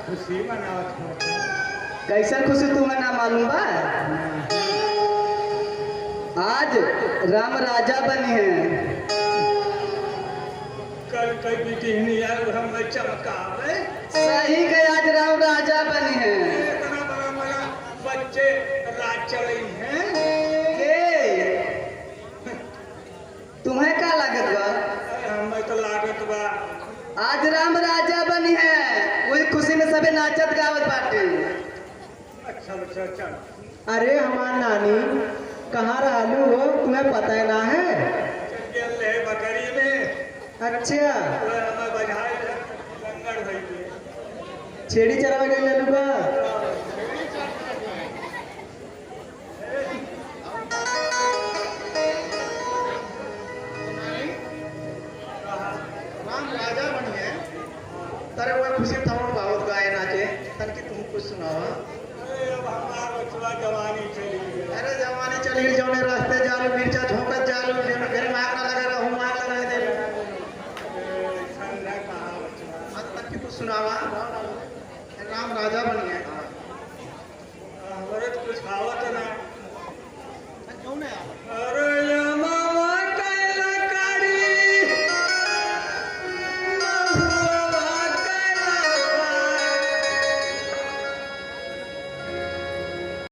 खुशी मनावत हो। कैसन खुशी तुम्हें ना मालूम बा? आज राम राजा बने हैं। कल कई बिटिहनी आए हम चमकावे। सही के आज राम राजा बने हैं। इतना बड़ा बड़ा बच्चे राज चले हैं। के तुम्हें का लागत बा? हमें तो लागत बा आज राम राजा बनी है, वही खुशी में सबे नाचत गावत बाटे। अच्छा अच्छा अच्छा। अरे हमार नानी कहाँ रहलू हो, तुम्हें पता है ना है? चल गेल रहे बकरी में। अच्छा वो हमें बजाए लंगड़ भई गए। छेड़ी चरवा गई ललू बा। राम राजा बनी है, तारे वो खुशी थाउन बहुत गाए नाचे, तन की तुम कुछ सुनावा। अरे अब हमारा बचवा जवानी चली गई। अरे जवानी चली गई जौने